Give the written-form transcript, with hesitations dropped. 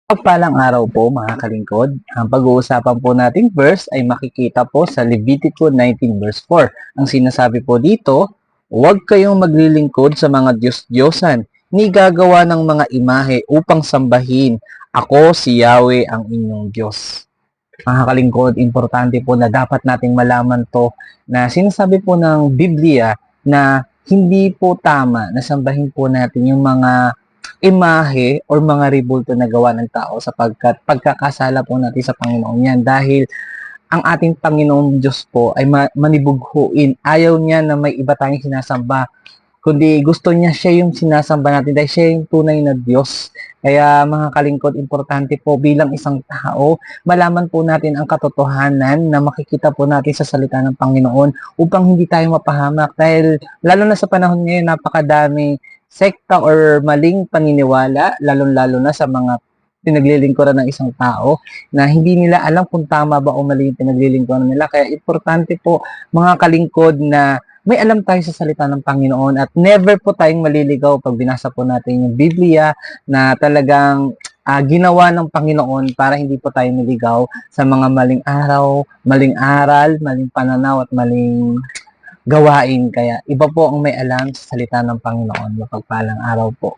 Pagpalang araw po mga kalingkod, ang pag-uusapan po nating verse ay makikita po sa Levitico 19 verse 4. Ang sinasabi po dito, huwag kayong maglilingkod sa mga Diyos-Diyosan, ni gagawa ng mga imahe upang sambahin. Ako si Yahweh ang inyong Diyos. Mga kalingkod, importante po na dapat nating malaman to na sinasabi po ng Biblia na hindi po tama na sambahin po natin yung mga imahe or mga rebulto na gawa ng tao sapagkat pagkakasala po natin sa Panginoon yan dahil ang ating Panginoong Diyos po ay manibughuin. Ayaw niya na may iba tayong sinasamba, kundi gusto niya siya yung sinasamba natin dahil siya yung tunay na Diyos. Kaya mga kalingkod, importante po bilang isang tao, malaman po natin ang katotohanan na makikita po natin sa salita ng Panginoon upang hindi tayo mapahamak. Dahil lalo na sa panahon ngayon, napakadami sekta or maling paniniwala, lalong-lalo na sa mga pinaglilingkuran ng isang tao na hindi nila alam kung tama ba o mali yung pinaglilingkuran nila. Kaya importante po mga kalingkod na may alam tayo sa salita ng Panginoon at never po tayong maliligaw pag binasa po natin yung Biblia na talagang ginawa ng Panginoon para hindi po tayo naligaw sa mga maling araw, maling aral, maling pananaw at maling gawain. Kaya iba po ang may alam sa salita ng Panginoon. Mapagpalang araw po.